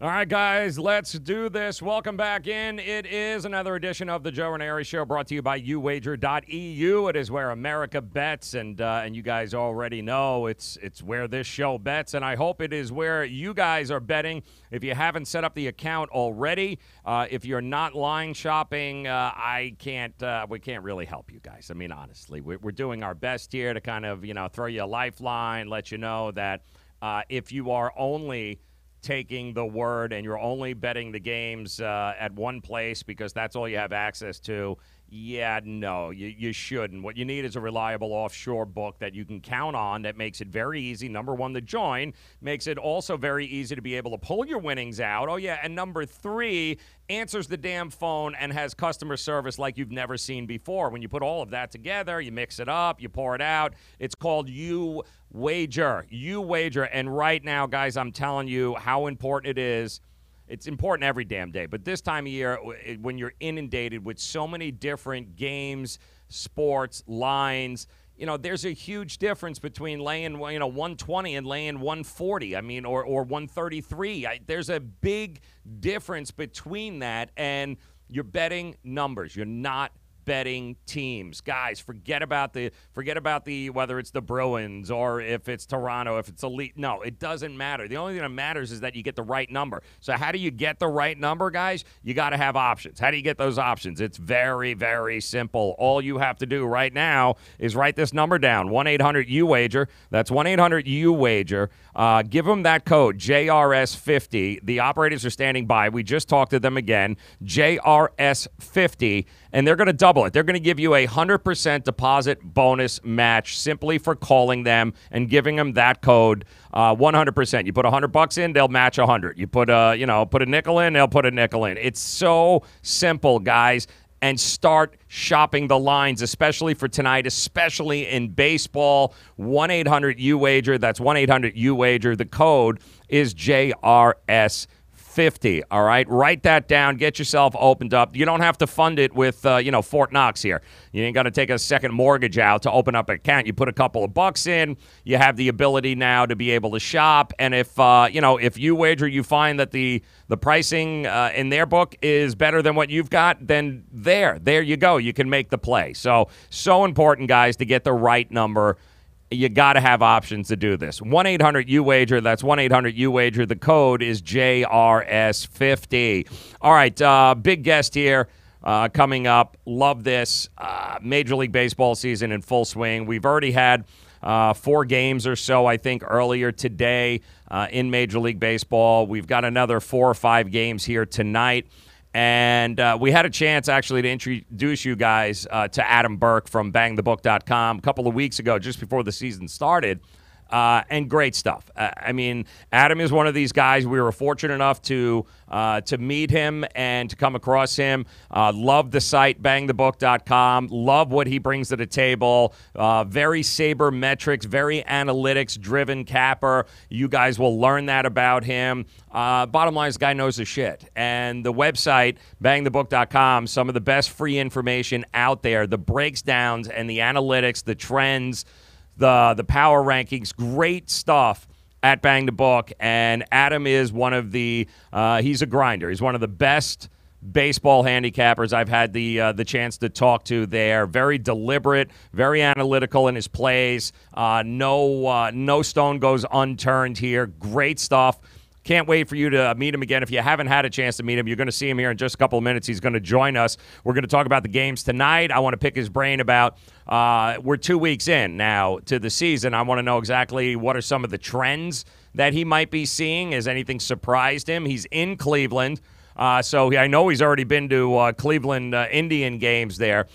All right, guys, let's do this. Welcome back in. It is another edition of the Joe Raineri Show, brought to you by uwager.eu. It is where America bets, and you guys already know it's where this show bets, and I hope it is where you guys are betting. If you haven't set up the account already, if you're not line shopping, we can't really help you guys. I mean, honestly, we're doing our best here to kind of throw you a lifeline, let you know that if you are only taking the word and you're only betting the games at one place because that's all you have access to, no, you shouldn't. What you need is a reliable offshore book that you can count on that makes it very easy, number one, to join, makes it also very easy to be able to pull your winnings out. Oh, yeah, and number three, answers the damn phone and has customer service like you've never seen before. When you put all of that together, you mix it up, you pour it out, it's called uwager. And right now, guys, I'm telling you how important it is. It's important every damn day, but this time of year, when you're inundated with so many different games, sports, lines, there's a huge difference between laying 120 and laying 140. I mean, or 133. There's a big difference between that, and you're betting numbers. You're not betting teams. Guys, forget about the whether it's the Bruins or if it's Toronto, if it's Elite. No, it doesn't matter. The only thing that matters is that you get the right number. So how do you get the right number, guys? You got to have options. How do you get those options? It's very, very simple. All you have to do right now is write this number down, 1-800-UWAGER. That's 1-800-UWAGER. Give them that code, JRS50. The operators are standing by. We just talked to them again, JRS50, and they're going to double it. They're going to give you a 100% deposit bonus match simply for calling them and giving them that code, 100%. You put $100 in, they'll match 100. You put a nickel in, they'll put a nickel in. It's so simple, guys. And start shopping the lines, especially for tonight, especially in baseball. 1-800-UWAGER. That's 1-800-UWAGER. The code is JRS50. All right, write that down. Get yourself opened up. You don't have to fund it with, Fort Knox here. You ain't got to take a second mortgage out to open up an account. You put a couple of bucks in. You have the ability now to be able to shop. And if you wager, you find that the pricing in their book is better than what you've got, then there you go. You can make the play. So important, guys, to get the right number. You got to have options to do this. 1-800-UWAGER. That's 1-800-UWAGER. The code is JRS50. All right, big guest here coming up. Love this. Major League Baseball season in full swing. We've already had 4 games or so, I think, earlier today in Major League Baseball. We've got another 4 or 5 games here tonight. And we had a chance, actually, to introduce you guys to Adam Burke from bangthebook.com a couple of weeks ago, just before the season started. And great stuff. I mean, Adam is one of these guys. We were fortunate enough to meet him and to come across him. Love the site, bangthebook.com. Love what he brings to the table. Very sabermetrics, very analytics-driven capper. You guys will learn that about him. Bottom line is, the guy knows his shit. And the website, bangthebook.com, some of the best free information out there, the breakdowns and the analytics, the trends, the power rankings, great stuff at Bang the Book. And Adam is one of the he's a grinder. He's one of the best baseball handicappers I've had the chance to talk to there. Very deliberate, very analytical in his plays. No stone goes unturned here. Great stuff. Can't wait for you to meet him again. If you haven't had a chance to meet him, you're going to see him here in just a couple of minutes. He's going to join us. We're going to talk about the games tonight. I want to pick his brain about we're 2 weeks in now to the season. I want to know exactly what are some of the trends that he might be seeing. Has anything surprised him? He's in Cleveland, so I know he's already been to Cleveland Indian games there.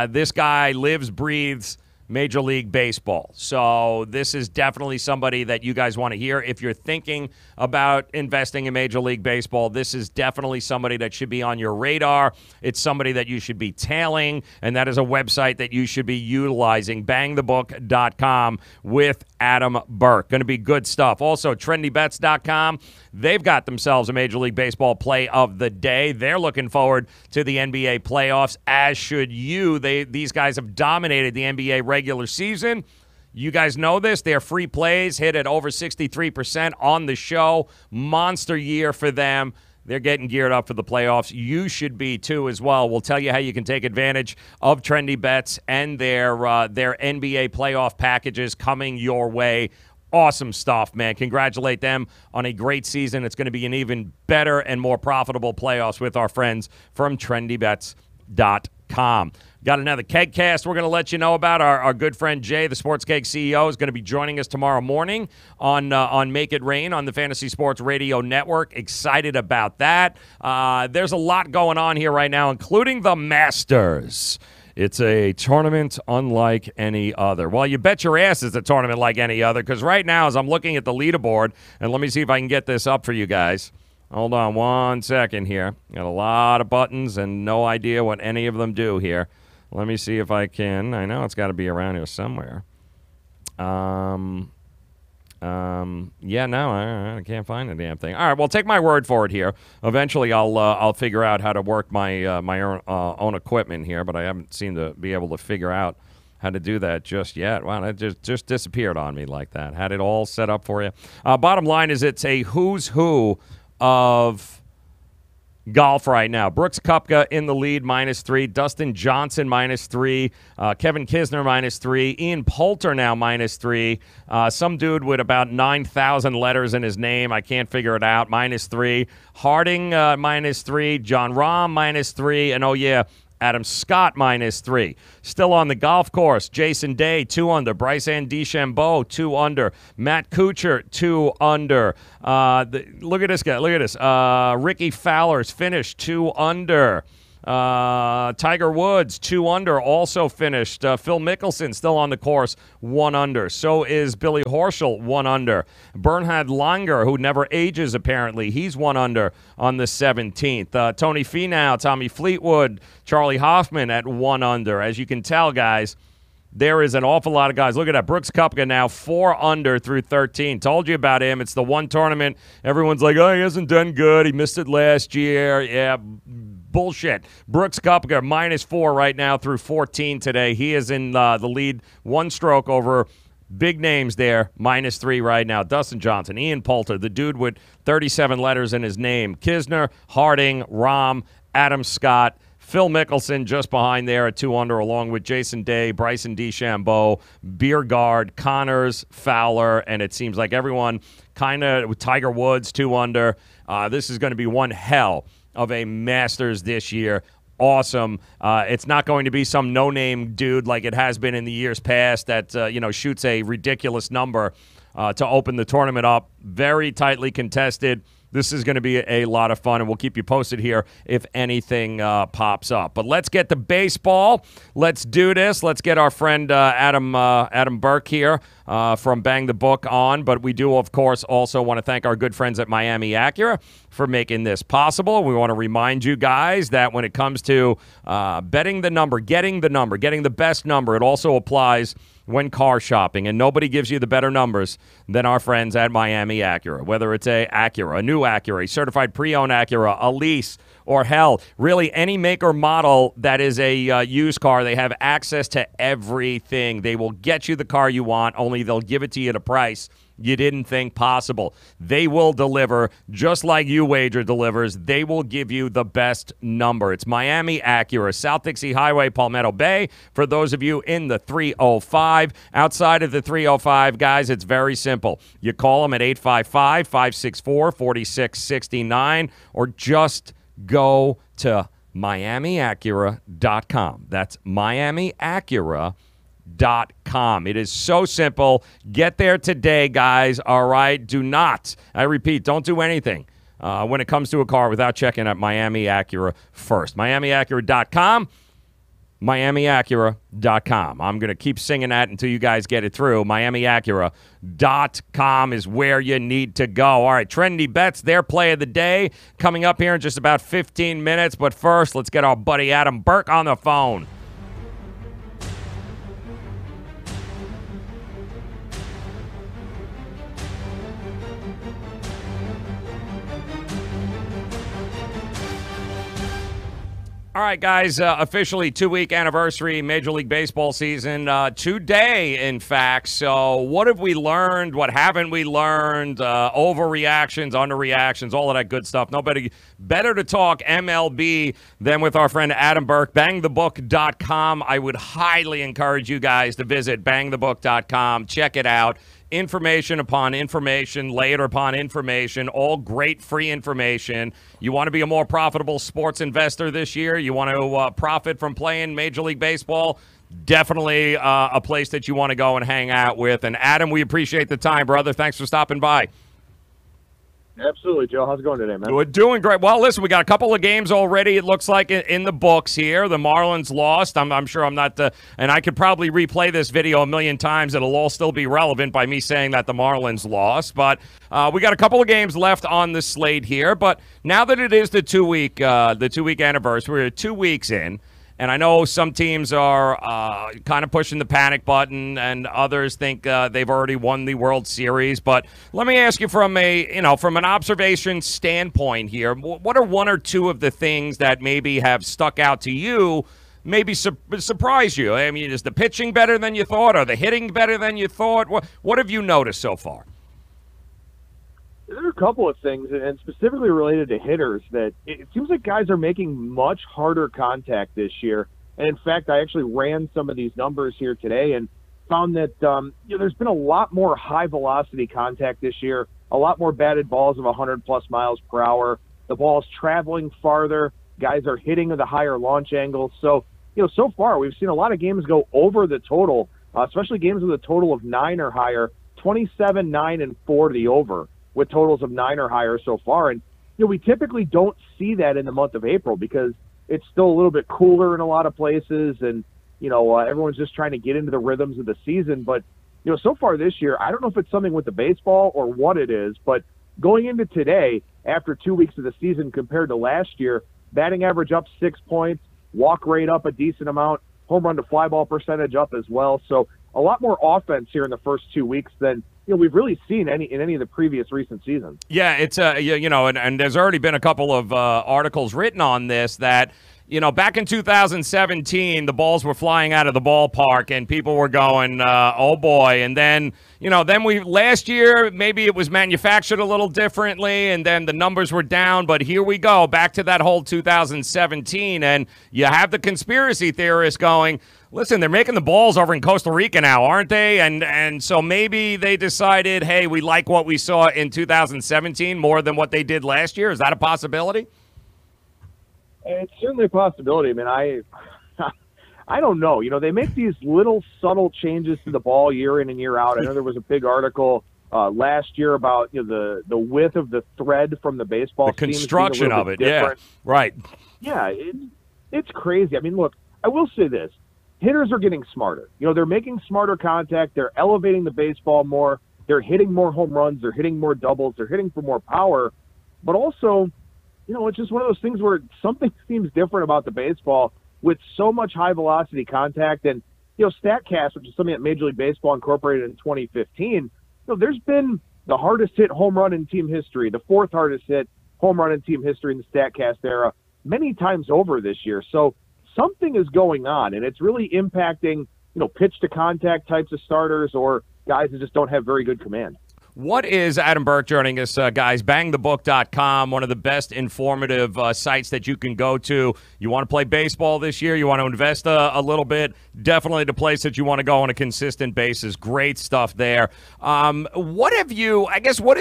This guy lives, breathes Major League Baseball. So this is definitely somebody that you guys want to hear. If you're thinking about investing in Major League Baseball, this is definitely somebody that should be on your radar. It's somebody that you should be tailing, and that is a website that you should be utilizing, bangthebook.com with Adam Burke. Going to be good stuff. Also, trendybets.com. They've got themselves a Major League Baseball play of the day. They're looking forward to the NBA playoffs, as should you. These guys have dominated the NBA regular season. You guys know this. Their free plays hit at over 63% on the show. Monster year for them. They're getting geared up for the playoffs. You should be, too, as well. We'll tell you how you can take advantage of Trendy Bets and their NBA playoff packages coming your way. Awesome stuff, man. Congratulate them on a great season. It's going to be an even better and more profitable playoffs with our friends from TrendyBets.com. Got another KEGCAST we're going to let you know about. Our good friend Jay, the Sports Keg CEO, is going to be joining us tomorrow morning on Make It Rain on the Fantasy Sports Radio Network. Excited about that. There's a lot going on here right now, including the Masters. It's a tournament unlike any other. Well, you bet your ass it's a tournament like any other, because right now, as I'm looking at the leaderboard, and let me see if I can get this up for you guys. Hold on 1 second here. Got a lot of buttons and no idea what any of them do here. Let me see if I can. I know it's got to be around here somewhere. Yeah, no, I can't find the damn thing. All right, well, take my word for it here. Eventually, I'll figure out how to work my my own equipment here, but I haven't seemed to be able to figure out how to do that just yet. Wow, that just disappeared on me like that. Had it all set up for you. Bottom line is it's a who's who of golf right now. Brooks Koepka in the lead, -3. Dustin Johnson, -3. Kevin Kisner, -3. Ian Poulter now, -3. Some dude with about 9,000 letters in his name. I can't figure it out. -3. Harding, -3. John Rahm, -3. And, oh, yeah, Adam Scott, -3. Still on the golf course, Jason Day, 2 under. Bryson DeChambeau, 2 under. Matt Kuchar, 2 under. Look at this guy. Look at this. Ricky Fowler's finished 2 under. Tiger Woods, 2 under, also finished. Phil Mickelson still on the course, 1 under. So is Billy Horschel, 1 under. Bernhard Langer, who never ages apparently, he's 1 under on the 17th. Tony Finau, Tommy Fleetwood, Charlie Hoffman at 1 under. As you can tell, guys, there is an awful lot of guys. Look at that. Brooks Koepka now 4 under through 13. Told you about him. It's the one tournament. Everyone's like, oh, he hasn't done good. He missed it last year. Yeah, bullshit. Brooks Koepka -4 right now through 14 today. He is in the lead, 1 stroke over big names there, -3 right now. Dustin Johnson, Ian Poulter, the dude with 37 letters in his name. Kisner, Harding, Rahm, Adam Scott, Phil Mickelson just behind there at 2 under, along with Jason Day, Bryson DeChambeau, Biergaard, Connors, Fowler, and it seems like everyone kind of with Tiger Woods 2 under. This is going to be one hell of a Masters this year. Awesome. It's not going to be some no-name dude like it has been in the years past that shoots a ridiculous number to open the tournament up. Very tightly contested. This is going to be a lot of fun, and we'll keep you posted here if anything pops up. But let's get to baseball. Let's do this. Let's get our friend Adam Burke here from Bang the Book on. But we do, of course, also want to thank our good friends at Miami Acura for making this possible. We want to remind you guys that when it comes to betting the number, getting the best number, it also applies when car shopping, and nobody gives you the better numbers than our friends at Miami Acura. Whether it's a Acura, a new Acura, a certified pre-owned Acura, a lease, or hell, really any make or model that is a used car, they have access to everything. They will get you the car you want, only they'll give it to you at a price you didn't think possible. They will deliver just like UWager delivers. They will give you the best number. It's Miami Acura, South Dixie Highway, Palmetto Bay. For those of you in the 305, outside of the 305, guys, it's very simple. You call them at 855-564-4669 or just go to MiamiAcura.com. That's MiamiAcura.com. It is so simple. Get there today, guys. All right? Do not, I repeat, don't do anything when it comes to a car without checking out Miami Acura first. MiamiAcura.com. MiamiAcura.com. I'm going to keep singing that until you guys get it through. MiamiAcura.com is where you need to go. All right, Trendy Bets, their play of the day, coming up here in just about 15 minutes. But first, let's get our buddy Adam Burke on the phone. All right, guys, officially 2-week anniversary Major League Baseball season today, in fact. So what have we learned? What haven't we learned? Overreactions, underreactions, all of that good stuff. Nobody better to talk MLB than with our friend Adam Burke, bangthebook.com. I would highly encourage you guys to visit bangthebook.com. Check it out. Information upon information, layer upon information, all great free information. You want to be a more profitable sports investor this year? You want to profit from playing Major League Baseball? Definitely a place that you want to go and hang out with. And Adam, we appreciate the time, brother. Thanks for stopping by. Absolutely, Joe. How's it going today, man? We're doing great. Well, listen, we got a couple of games already, it looks like, in the books here. The Marlins lost. I'm sure I'm not and I could probably replay this video a million times. It'll all still be relevant by me saying that the Marlins lost. But we got a couple of games left on the slate here. But now that it is the two-week anniversary, we're 2 weeks in. And I know some teams are kind of pushing the panic button, and others think they've already won the World Series. But let me ask you from an observation standpoint here, what are one or two of the things that maybe have stuck out to you, maybe surprise you? I mean, is the pitching better than you thought? Or the hitting better than you thought? What have you noticed so far? There are a couple of things, and specifically related to hitters, that it seems like guys are making much harder contact this year. And in fact, I actually ran some of these numbers here today and found that there's been a lot more high velocity contact this year, a lot more batted balls of 100+ miles per hour. The ball's traveling farther. Guys are hitting at the higher launch angles. So, so far we've seen a lot of games go over the total, especially games with a total of 9 or higher, 27, 9, and 4 to the over, with totals of 9 or higher so far. And, we typically don't see that in the month of April because it's still a little bit cooler in a lot of places, and, everyone's just trying to get into the rhythms of the season. But, so far this year, I don't know if it's something with the baseball or what it is, but going into today, after 2 weeks of the season compared to last year, batting average up 6 points, walk rate up a decent amount, home run to fly ball percentage up as well. So a lot more offense here in the first 2 weeks than we've really seen in any of the previous recent seasons. Yeah, it's and there's already been a couple of articles written on this that, back in 2017, the balls were flying out of the ballpark and people were going, oh boy. And then, last year, maybe it was manufactured a little differently and then the numbers were down. But here we go, back to that whole 2017. And you have the conspiracy theorists going, listen, they're making the balls over in Costa Rica now, aren't they? And so maybe they decided, hey, we like what we saw in 2017 more than what they did last year. Is that a possibility? It's certainly a possibility. I mean, I don't know. They make these little subtle changes to the ball year in and year out. I know there was a big article last year about the width of the thread from the baseball. The construction of it, different. Yeah, right. Yeah, it's crazy. I mean, look, I will say this. Hitters are getting smarter. They're making smarter contact. They're elevating the baseball more. They're hitting more home runs. They're hitting more doubles. They're hitting for more power. But also, it's just one of those things where something seems different about the baseball with so much high-velocity contact. And, StatCast, which is something that Major League Baseball incorporated in 2015, there's been the hardest hit home run in team history, the fourth hardest hit home run in team history in the StatCast era, many times over this year. So something is going on, and it's really impacting, pitch-to-contact types of starters or guys that just don't have very good command. What is Adam Burke joining us, guys? Bangthebook.com, one of the best informative sites that you can go to. You want to play baseball this year? You want to invest a little bit? Definitely the place that you want to go on a consistent basis. Great stuff there. What is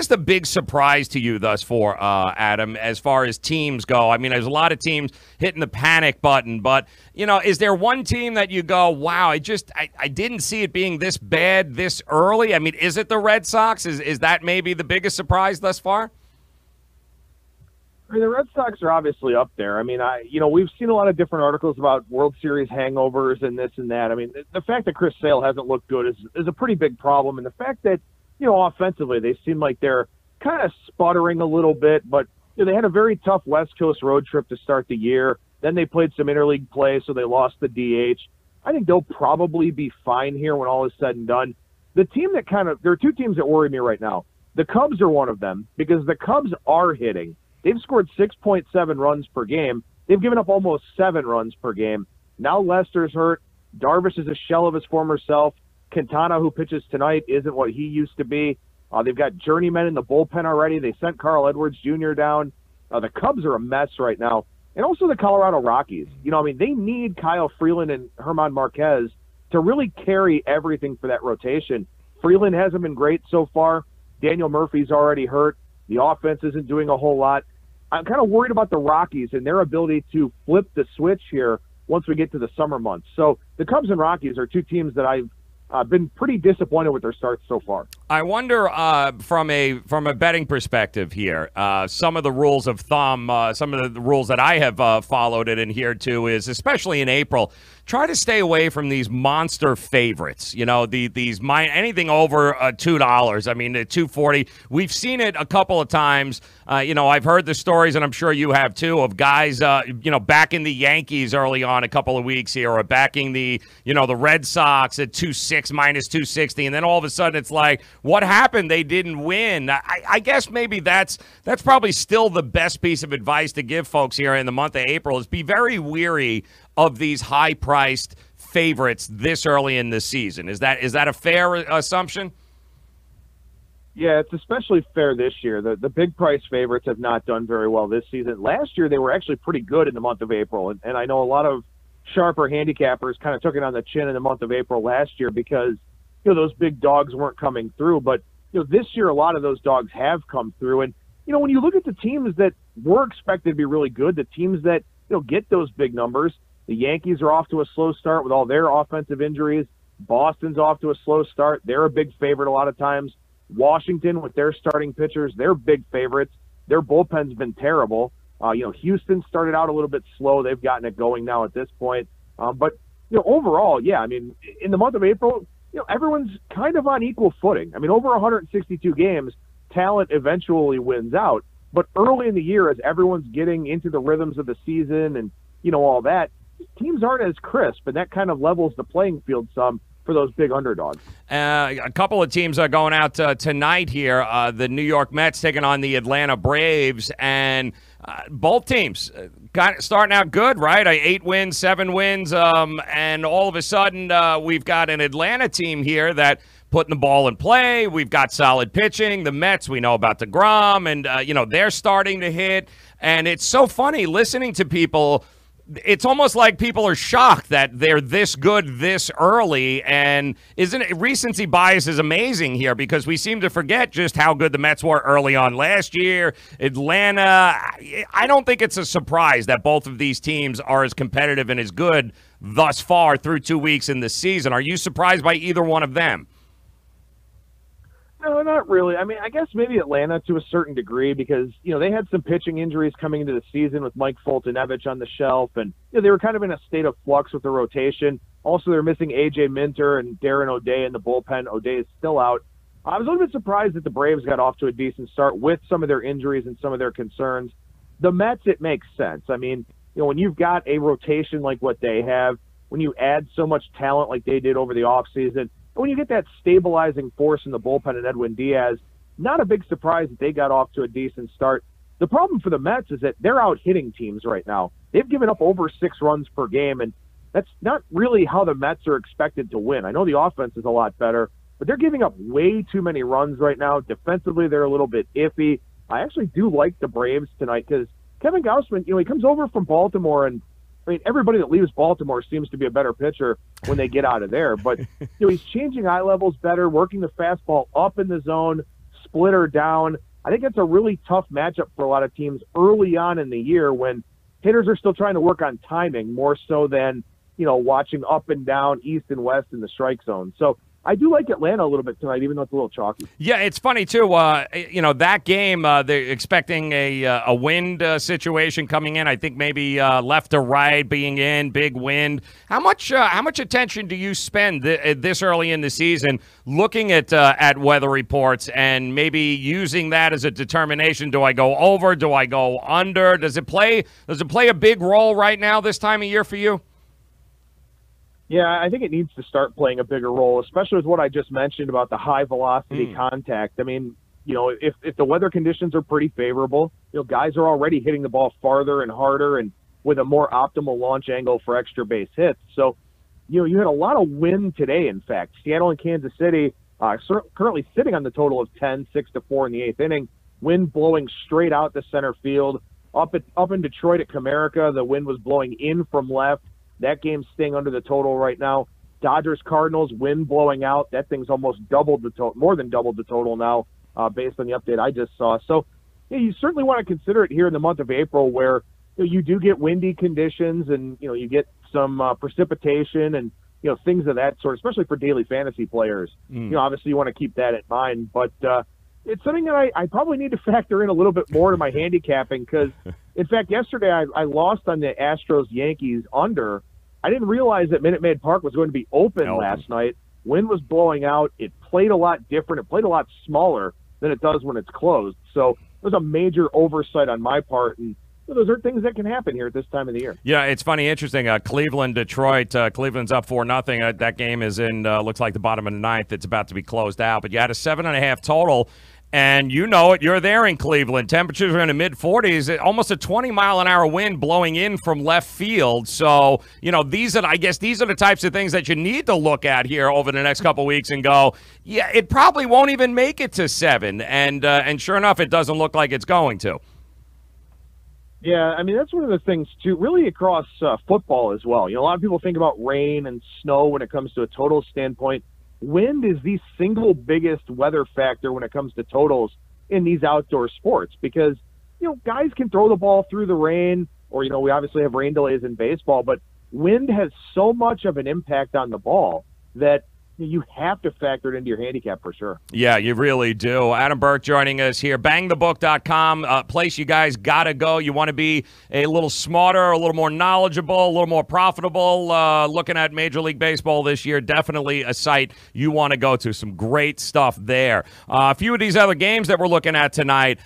the big surprise to you thus far, Adam, as far as teams go? I mean, there's a lot of teams hitting the panic button, but, is there one team that you go, wow, I didn't see it being this bad this early? I mean, is it the Red Sox? Is that maybe the biggest surprise thus far? I mean, the Red Sox are obviously up there. I mean, we've seen a lot of different articles about World Series hangovers and this and that. I mean, the fact that Chris Sale hasn't looked good is a pretty big problem. And the fact that, offensively, they seem like they're kind of sputtering a little bit, but they had a very tough West Coast road trip to start the year. Then they played some interleague play, so they lost the DH. I think they'll probably be fine here when all is said and done. The team that there are two teams that worry me right now. The Cubs are one of them because the Cubs are hitting. They've scored 6.7 runs per game, they've given up almost 7 runs per game. Now Lester's hurt. Darvish is a shell of his former self. Quintana, who pitches tonight, isn't what he used to be. They've got journeymen in the bullpen already. They sent Carl Edwards Jr. down. The Cubs are a mess right now. And also the Colorado Rockies. They need Kyle Freeland and German Marquez to really carry everything for that rotation. Freeland hasn't been great so far. Daniel Murphy's already hurt. The offense isn't doing a whole lot. I'm kind of worried about the Rockies and their ability to flip the switch here once we get to the summer months. So the Cubs and Rockies are 2 teams that I've been pretty disappointed with their starts so far. I wonder from a betting perspective here, some of the rules of thumb, some of the rules that I have followed and adhered to is, especially in April, try to stay away from these monster favorites. Anything over $2. I mean, the $2.40. We've seen it a couple of times. I've heard the stories, and I'm sure you have too, of guys, backing the Yankees early on a couple of weeks here, or backing the Red Sox at 2.6 minus 260, and then all of a sudden it's like, what happened? They didn't win. I guess maybe that's probably still the best piece of advice to give folks here in the month of April is be very weary of these high-priced favorites this early in the season. Is that a fair assumption? Yeah, it's especially fair this year. The big price favorites have not done very well this season. Last year, they were actually pretty good in the month of April, and I know a lot of sharper handicappers kind of took it on the chin in the month of April last year because those big dogs weren't coming through. But this year, a lot of those dogs have come through. And when you look at the teams that were expected to be really good, the teams that get those big numbers, the Yankees are off to a slow start with all their offensive injuries. Boston's off to a slow start. They're a big favorite a lot of times. Washington, with their starting pitchers, they're big favorites. Their bullpen's been terrible. Houston started out a little bit slow. They've gotten it going now at this point. But overall, yeah, I mean, in the month of April, everyone's kind of on equal footing. I mean, over 162 games, talent eventually wins out. But early in the year, as everyone's getting into the rhythms of the season and, all that, teams aren't as crisp, and that kind of levels the playing field some for those big underdogs. A couple of teams are going out tonight here. The New York Mets taking on the Atlanta Braves, and both teams starting out good, right? 8 wins, 7 wins, and all of a sudden we've got an Atlanta team here that putting the ball in play. We've got solid pitching. The Mets, we know about DeGrom, and they're starting to hit. And it's so funny listening to people. It's almost like people are shocked that they're this good this early, and recency bias is amazing here because we seem to forget just how good the Mets were early on last year. Atlanta, I don't think it's a surprise that both of these teams are as competitive and as good thus far through 2 weeks in the season. Are you surprised by either one of them? No, not really. I mean, I guess maybe Atlanta to a certain degree because, they had some pitching injuries coming into the season with Mike Fultonevich on the shelf, and they were kind of in a state of flux with the rotation. Also, they're missing A.J. Minter and Darren O'Day in the bullpen. O'Day is still out. I was a little bit surprised that the Braves got off to a decent start with some of their injuries and some of their concerns. The Mets, it makes sense. I mean, when you've got a rotation like what they have, when you add so much talent like they did over the offseason, when you get that stabilizing force in the bullpen and Edwin Diaz, not a big surprise that they got off to a decent start. The problem for the Mets is that they're out hitting teams right now. They've given up over 6 runs per game, and that's not really how the Mets are expected to win. I know the offense is a lot better, but they're giving up way too many runs right now. Defensively, they're a little bit iffy. I actually do like the Braves tonight because Kevin Gausman, he comes over from Baltimore, and I mean, everybody that leaves Baltimore seems to be a better pitcher when they get out of there. But he's changing eye levels better, working the fastball up in the zone, splitter down. I think that's a really tough matchup for a lot of teams early on in the year when hitters are still trying to work on timing more so than, watching up and down, east and west in the strike zone. So I do like Atlanta a little bit tonight, even though it's a little chalky. Yeah, it's funny, too. That game, they're expecting a wind situation coming in. I think maybe left to right being in, big wind. How much attention do you spend this early in the season looking at weather reports and maybe using that as a determination? Do I go over? Do I go under? Does it play a big role right now this time of year for you? Yeah, I think it needs to start playing a bigger role, especially with what I just mentioned about the high velocity contact. I mean, if the weather conditions are pretty favorable, guys are already hitting the ball farther and harder, and with a more optimal launch angle for extra base hits. So, you had a lot of wind today, in fact. Seattle and Kansas City currently sitting on the total of 10, 6-4 in the eighth inning. Wind blowing straight out to center field. Up in Detroit at Comerica, the wind was blowing in from left. That game's staying under the total right now. Dodgers-Cardinals, wind blowing out. That thing's almost doubled the total, more than doubled the total now, based on the update I just saw. So, you certainly want to consider it here in the month of April, where you do get windy conditions and you get some precipitation and things of that sort, especially for daily fantasy players. Obviously you want to keep that in mind, but it's something that I probably need to factor in a little bit more to my handicapping, because in fact yesterday I lost on the Astros-Yankees under. I didn't realize that Minute Maid Park was going to be open last night. Wind was blowing out. It played a lot different. It played a lot smaller than it does when it's closed. So it was a major oversight on my part, and those are things that can happen here at this time of the year. Yeah, it's funny, interesting. Cleveland, Detroit. Cleveland's up 4-0. That game is in, looks like the bottom of the ninth. It's about to be closed out. But you had a 7.5 total, and you know it. You're there in Cleveland. Temperatures are in the mid-40s. Almost a 20-mile-an-hour wind blowing in from left field. So, these are the types of things that you need to look at here over the next couple weeks and go, yeah, it probably won't even make it to 7. And sure enough, it doesn't look like it's going to. Yeah, I mean, that's one of the things, too, really across football as well. A lot of people think about rain and snow when it comes to a total standpoint. Wind is the single biggest weather factor when it comes to totals in these outdoor sports, because, guys can throw the ball through the rain, or, we obviously have rain delays in baseball, but wind has so much of an impact on the ball that you have to factor it into your handicap for sure. Yeah, you really do. Adam Burke joining us here. Bangthebook.com, a place you guys got to go. You want to be a little smarter, a little more knowledgeable, a little more profitable. Looking at Major League Baseball this year, definitely a site you want to go to. Some great stuff there. A few of these other games that we're looking at tonight,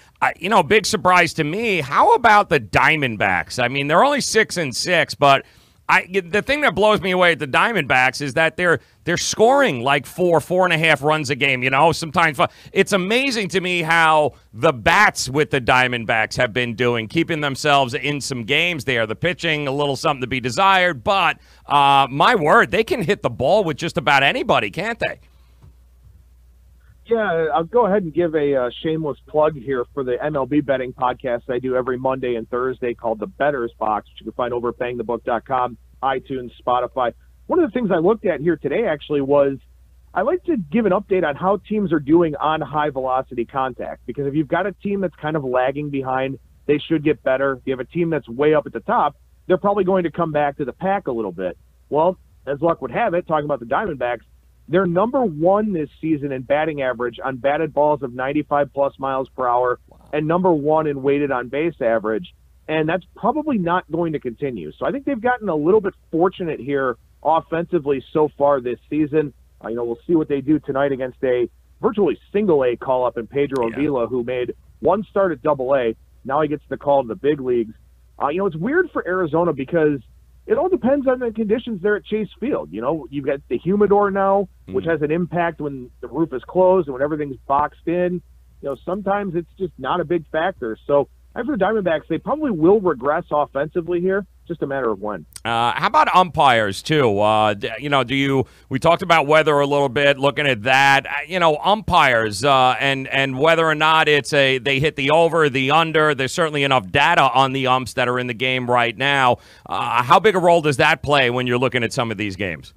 big surprise to me. How about the Diamondbacks? I mean, they're only 6-6, but the thing that blows me away at the Diamondbacks is that they're scoring like 4.5 runs a game, sometimes. It's amazing to me how the bats with the Diamondbacks have been doing, keeping themselves in some games there. The pitching, a little something to be desired, but my word, they can hit the ball with just about anybody, can't they? Yeah, I'll go ahead and give a shameless plug here for the MLB betting podcast I do every Monday and Thursday called The Bettor's Box, which you can find over at bangthebook.com, iTunes, Spotify. One of the things I looked at here today actually was I like to give an update on how teams are doing on high-velocity contact, because if you've got a team that's kind of lagging behind, they should get better. If you have a team that's way up at the top, they're probably going to come back to the pack a little bit. Well, as luck would have it, talking about the Diamondbacks, they're number 1 this season in batting average on batted balls of 95-plus miles per hour, and number 1 in weighted on base average, and that's probably not going to continue. So I think they've gotten a little bit fortunate here offensively so far this season. We'll see what they do tonight against a virtually single-A call-up in Pedro Avila, who made one start at Double-A. Now he gets the call to the big leagues. It's weird for Arizona because it all depends on the conditions there at Chase Field. You've got the humidor now, which has an impact when the roof is closed and when everything's boxed in. Sometimes it's just not a big factor. So after the Diamondbacks, they probably will regress offensively here. Just a matter of when. How about umpires too? We talked about weather a little bit, looking at that. Umpires and whether or not they hit the over, the under. There's certainly enough data on the umps that are in the game right now. How big a role does that play when you're looking at some of these games?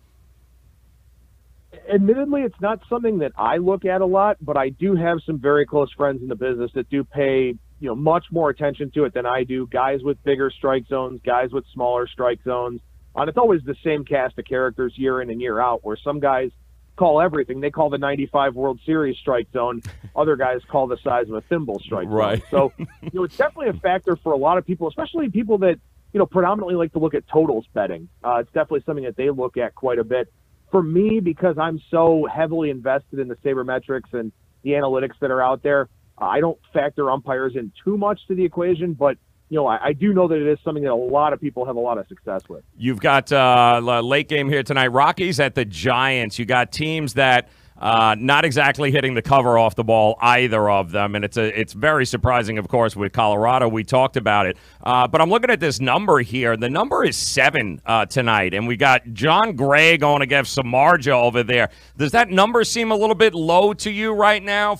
Admittedly, it's not something that I look at a lot, but I do have some very close friends in the business that do pay much more attention to it than I do. Guys with bigger strike zones, guys with smaller strike zones. And it's always the same cast of characters year in and year out, where some guys call everything. They call the 95 World Series strike zone. Other guys call the size of a thimble strike zone. So, it's definitely a factor for a lot of people, especially people that, predominantly like to look at totals betting. It's definitely something that they look at quite a bit. For me, because I'm so heavily invested in the sabermetrics and the analytics that are out there, I don't factor umpires in too much to the equation, but I do know that it is something that a lot of people have a lot of success with. You've got a late game here tonight. Rockies at the Giants. You got teams that Not exactly hitting the cover off the ball, either of them, and it's very surprising, of course, with Colorado. We talked about it. But I'm looking at this number here. The number is 7 tonight, and we got John Gray going against Samardzija over there. Does that number seem a little bit low to you right now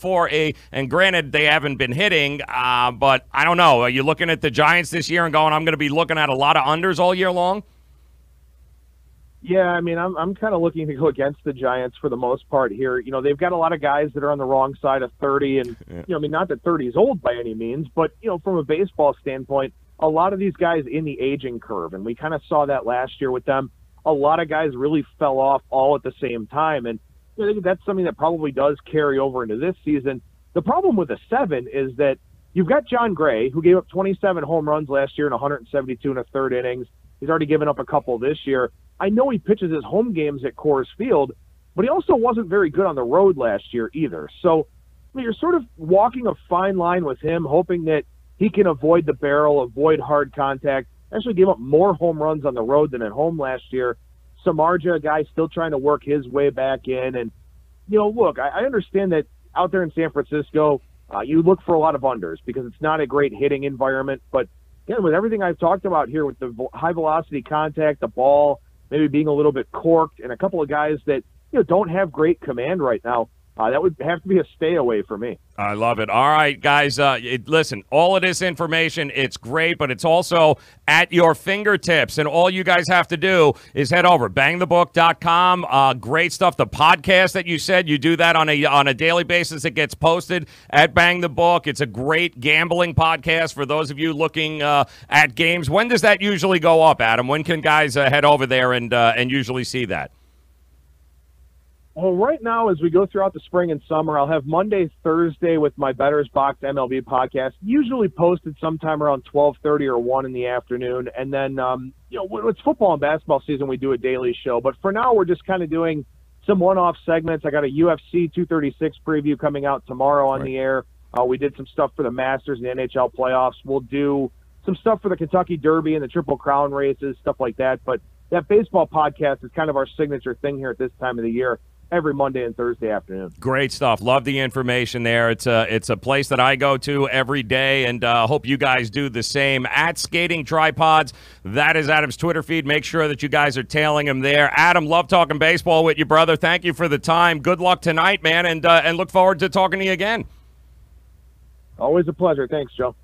and granted, they haven't been hitting, but I don't know. Are you looking at the Giants this year and going, I'm going to be looking at a lot of unders all year long? Yeah, I mean, I'm kind of looking to go against the Giants for the most part here. You know, they've got a lot of guys that are on the wrong side of 30, and, you know, I mean, not that 30 is old by any means, but, you know, from a baseball standpoint, a lot of these guys in the aging curve, and we kind of saw that last year with them. A lot of guys really fell off all at the same time, and I think that's something that probably does carry over into this season. The problem with a 7 is that you've got John Gray, who gave up 27 home runs last year in 172 and a third innings. He's already given up a couple this year. I know he pitches his home games at Coors Field, but he also wasn't very good on the road last year either. So I mean, you're sort of walking a fine line with him, hoping that he can avoid the barrel, avoid hard contact. Actually gave up more home runs on the road than at home last year. Samardzija, a guy still trying to work his way back in. And, you know, look, I understand that out there in San Francisco, you look for a lot of unders because it's not a great hitting environment. But, again, with everything I've talked about here with the high-velocity contact, the ball, maybe being a little bit corked, and a couple of guys that, you know, don't have great command right now, that would have to be a stay away for me. I love it. All right, guys, listen, all of this information, it's great, but it's also at your fingertips, and all you guys have to do is head over, bangthebook.com. Great stuff. The podcast that you said, you do that on a daily basis. It gets posted at Bang the Book. It's a great gambling podcast for those of you looking at games. When does that usually go up, Adam? When can guys head over there and usually see that? Well, right now, as we go throughout the spring and summer, I'll have Monday, Thursday with my Bettor's Box MLB podcast, usually posted sometime around 12:30 or 1 in the afternoon. And then, you know, when it's football and basketball season, we do a daily show. But for now, we're just kind of doing some one-off segments. I got a UFC 236 preview coming out tomorrow on the air. We did some stuff for the Masters and the NHL playoffs. We'll do some stuff for the Kentucky Derby and the Triple Crown races, stuff like that. But that baseball podcast is kind of our signature thing here at this time of the year, every Monday and Thursday afternoon. Great stuff. Love the information there. It's a place that I go to every day, and hope you guys do the same. At Skating Tripods, that is Adam's Twitter feed. Make sure that you guys are tailing him there. Adam, love talking baseball with you, brother. Thank you for the time. Good luck tonight, man, and look forward to talking to you again. Always a pleasure. Thanks, Joe.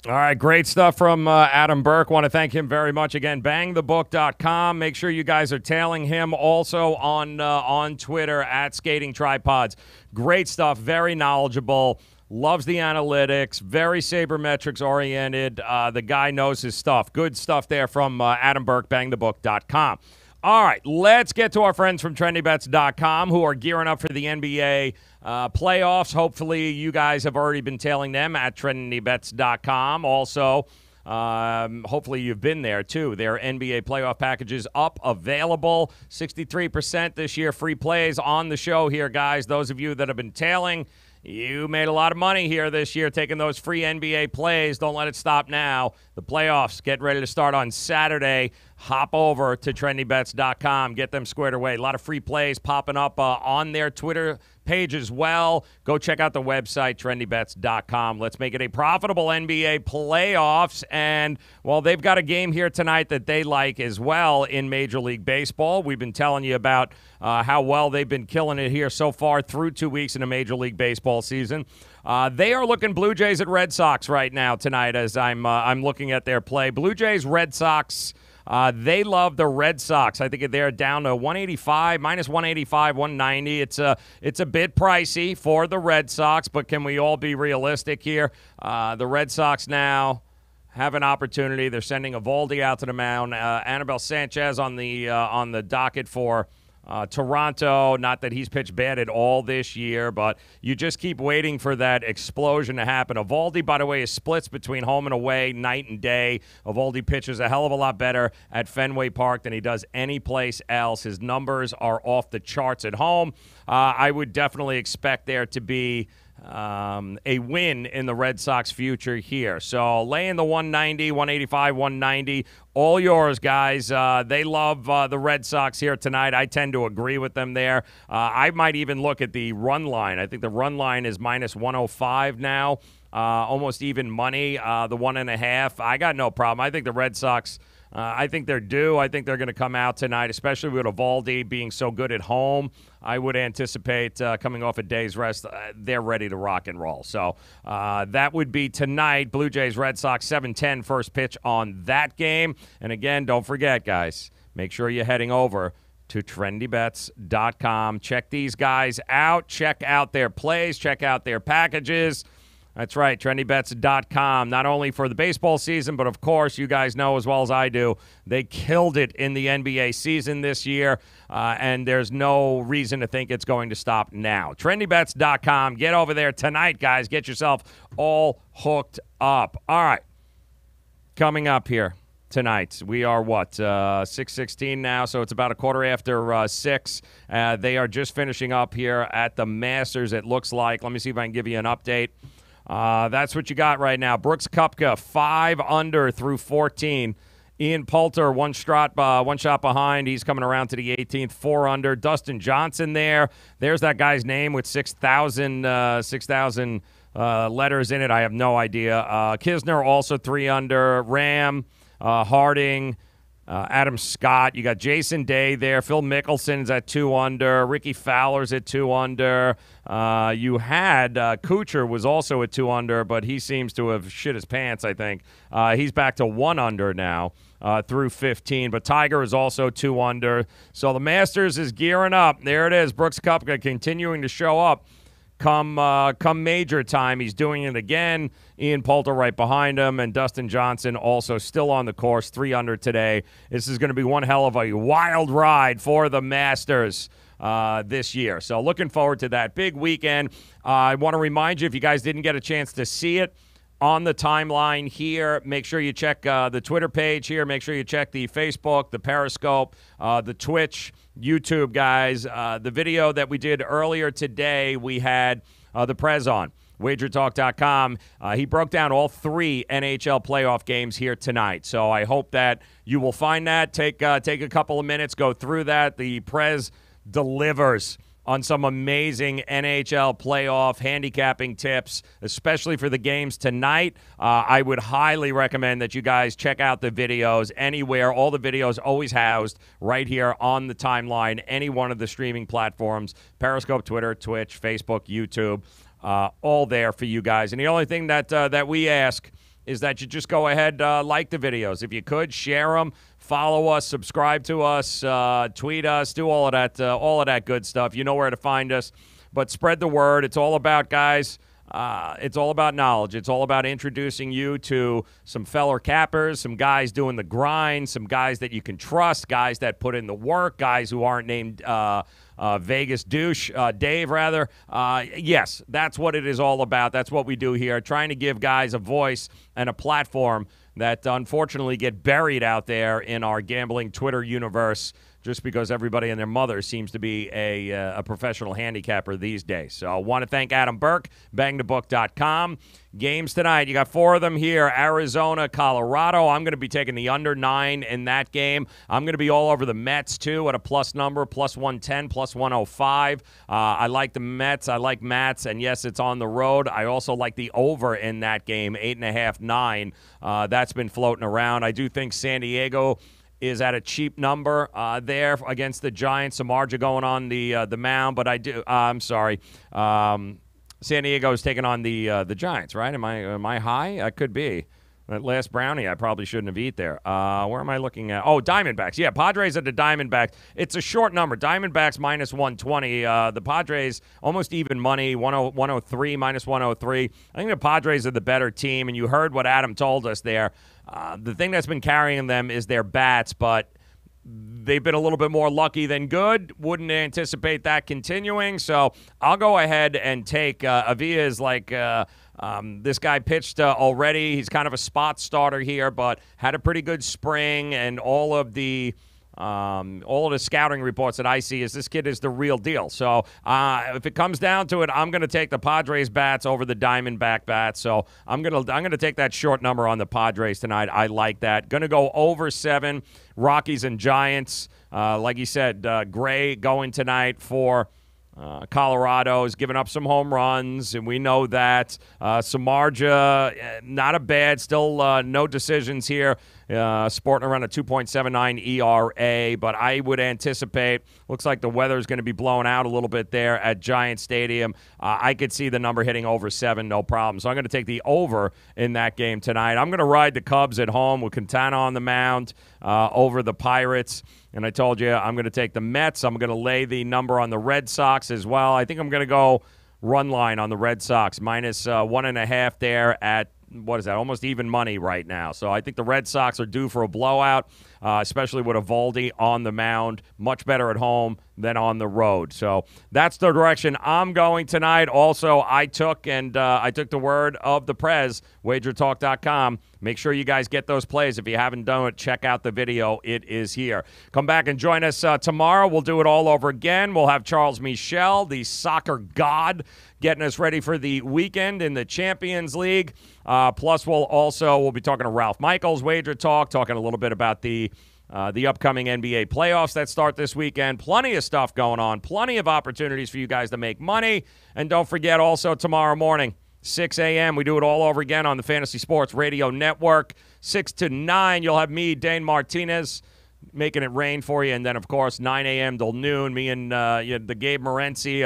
All right, great stuff from Adam Burke. Want to thank him very much. Again, bangthebook.com. Make sure you guys are tailing him also on Twitter at Skating Tripods. Great stuff, very knowledgeable, loves the analytics, very sabermetrics oriented. The guy knows his stuff. Good stuff there from Adam Burke, bangthebook.com. All right, let's get to our friends from TrendyBets.com who are gearing up for the NBA playoffs. Hopefully, you guys have already been tailing them at TrendyBets.com. Also, hopefully you've been there, too. Their NBA playoff packages up, available. 63% this year, free plays on the show here, guys. Those of you that have been tailing, you made a lot of money here this year taking those free NBA plays. Don't let it stop now. The playoffs get ready to start on Saturday. Hop over to TrendyBets.com. Get them squared away. A lot of free plays popping up on their Twitter page as well. Go check out the website, TrendyBets.com. Let's make it a profitable NBA playoffs. And, well, they've got a game here tonight that they like as well in Major League Baseball. We've been telling you about how well they've been killing it here so far through 2 weeks in a Major League Baseball season. They are looking Blue Jays at Red Sox right now tonight as I'm looking at their play. Blue Jays, Red Sox. They love the Red Sox. I think they're down to 185, minus 185, 190. It's a bit pricey for the Red Sox, but can we all be realistic here? The Red Sox now have an opportunity. They're sending Eovaldi out to the mound. Anibal Sanchez on the docket for Toronto. Not that he's pitched bad at all this year, but you just keep waiting for that explosion to happen. Eovaldi, by the way, is splits between home and away night and day. Eovaldi pitches a hell of a lot better at Fenway Park than he does any place else. His numbers are off the charts at home. I would definitely expect there to be a win in the Red Sox future here. So laying the 190, 185, 190, all yours, guys. They love the Red Sox here tonight. I tend to agree with them there. I might even look at the run line. I think the run line is minus 105 now, almost even money, the 1.5. I got no problem. I think the Red Sox, I think they're due. I think they're going to come out tonight, especially with Eovaldi being so good at home. I would anticipate coming off a day's rest, they're ready to rock and roll. So that would be tonight. Blue Jays, Red Sox, 7:10 first pitch on that game. And again, don't forget, guys, make sure you're heading over to trendybets.com. Check these guys out. Check out their plays. Check out their packages. That's right, trendybets.com. Not only for the baseball season, but of course, you guys know as well as I do, they killed it in the NBA season this year, and there's no reason to think it's going to stop now. Trendybets.com. Get over there tonight, guys. Get yourself all hooked up. All right, coming up here tonight, we are 6:16 now, so it's about a quarter after 6. They are just finishing up here at the Masters, it looks like. Let me see if I can give you an update. That's what you got right now. Brooks Koepka, 5 under through 14. Ian Poulter, one shot behind. He's coming around to the 18th, 4 under. Dustin Johnson there. There's that guy's name with 6,000 letters in it. I have no idea. Kisner also 3 under. Ram, Harding, Adam Scott. You got Jason Day there. Phil Mickelson's at 2 under. Ricky Fowler's at 2 under. You had Kuchar was also at 2 under, but he seems to have shit his pants, I think. He's back to 1 under now through 15. But Tiger is also 2 under. So the Masters is gearing up. There it is. Brooks Koepka continuing to show up. Come major time, he's doing it again. Ian Poulter right behind him, and Dustin Johnson also still on the course, 3 under today. This is going to be one hell of a wild ride for the Masters this year. So looking forward to that big weekend. I want to remind you, if you guys didn't get a chance to see it on the timeline here, make sure you check the Twitter page here. Make sure you check the Facebook, the Periscope, the Twitch, YouTube, guys. The video that we did earlier today, we had the Prez on, wagertalk.com. He broke down all 3 NHL playoff games here tonight. So I hope that you will find that. Take a couple of minutes, go through that. The Prez delivers on some amazing NHL playoff handicapping tips, especially for the games tonight. I would highly recommend that you guys check out the videos anywhere. All the videos always housed right here on the timeline, any one of the streaming platforms, Periscope, Twitter, Twitch, Facebook, YouTube, all there for you guys. And the only thing that we ask is that you just go ahead, like the videos. If you could, share them. Follow us, subscribe to us, tweet us, do all of that good stuff. You know where to find us. But spread the word. It's all about, guys, it's all about knowledge. It's all about introducing you to some fellow cappers, some guys doing the grind, some guys that you can trust, guys that put in the work, guys who aren't named Vegas douche, Dave, rather. Yes, that's what it is all about. That's what we do here, trying to give guys a voice and a platform that unfortunately get buried out there in our gambling Twitter universe just because everybody and their mother seems to be a professional handicapper these days. So I want to thank Adam Burke, bangthebook.com. Games tonight, you got 4 of them here, Arizona, Colorado. I'm going to be taking the under 9 in that game. I'm going to be all over the Mets, too, at a plus number, plus 110, plus 105. I like the Mets. I like Mats, and yes, it's on the road. I also like the over in that game, 8.5, 9. That's been floating around. I do think San Diego is at a cheap number there against the Giants. Samardzija going on the mound, but I'm sorry. San Diego is taking on the Giants, right? Am I high? I could be. That last brownie I probably shouldn't have eaten there. Where am I looking at? Oh, Diamondbacks. Yeah, Padres at the Diamondbacks. It's a short number. Diamondbacks minus 120. The Padres almost even money, 103, minus 103. I think the Padres are the better team, and you heard what Adam told us there. The thing that's been carrying them is their bats, but they've been a little bit more lucky than good. Wouldn't anticipate that continuing. So I'll go ahead and take Avila is like this guy pitched already. He's kind of a spot starter here, but had a pretty good spring, and all of the All of the scouting reports that I see is this kid is the real deal. So if it comes down to it, I'm going to take the Padres bats over the Diamondback bats. So I'm gonna take that short number on the Padres tonight. I like that. Going to go over 7. Rockies and Giants. Like you said, Gray going tonight for Colorado is giving up some home runs, and we know that. Samardzija, not a bad, still no decisions here. Sporting around a 2.79 ERA, but I would anticipate, looks like the weather is going to be blowing out a little bit there at Giant Stadium. I could see the number hitting over 7, no problem. So I'm going to take the over in that game tonight. I'm going to ride the Cubs at home with Quintana on the mound over the Pirates. And I told you I'm going to take the Mets. I'm going to lay the number on the Red Sox as well. I think I'm going to go run line on the Red Sox, minus 1.5 there at, what is that, almost even money right now. So I think the Red Sox are due for a blowout, especially with Eovaldi on the mound. Much better at home than on the road. So that's the direction I'm going tonight. Also, I took the word of the Prez, wagertalk.com. Make sure you guys get those plays. If you haven't done it, check out the video. It is here. Come back and join us tomorrow. We'll do it all over again. We'll have Charles Meshell, the soccer god, getting us ready for the weekend in the Champions League. Plus, we'll be talking to Ralph Michaels, Wager Talk, talking a little bit about the upcoming NBA playoffs that start this weekend. Plenty of stuff going on. Plenty of opportunities for you guys to make money. And don't forget, also tomorrow morning, 6 a.m., we do it all over again on the Fantasy Sports Radio Network. 6 to 9, you'll have me, Dane Martinez, making it rain for you. And then, of course, 9 a.m. till noon, me and the Gabe Morency,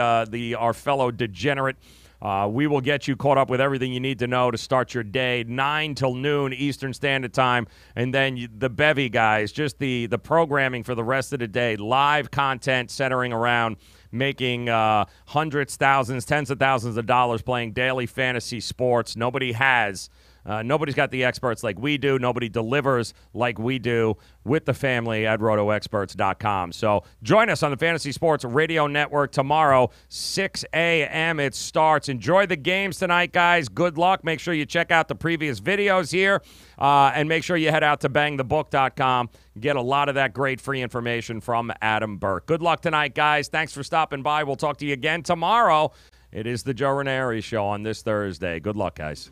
our fellow degenerate. We will get you caught up with everything you need to know to start your day, 9 till noon Eastern Standard Time. And then the bevy guys, just the programming for the rest of the day, live content centering around making hundreds, thousands, tens of thousands of dollars playing daily fantasy sports. Nobody's got the experts like we do. Nobody delivers like we do with the family at rotoexperts.com. So join us on the Fantasy Sports Radio Network tomorrow, 6 a.m. It starts. Enjoy the games tonight, guys. Good luck. Make sure you check out the previous videos here, and make sure you head out to bangthebook.com. Get a lot of that great free information from Adam Burke. Good luck tonight, guys. Thanks for stopping by. We'll talk to you again tomorrow. It is the Joe Raineri Show on this Thursday. Good luck, guys.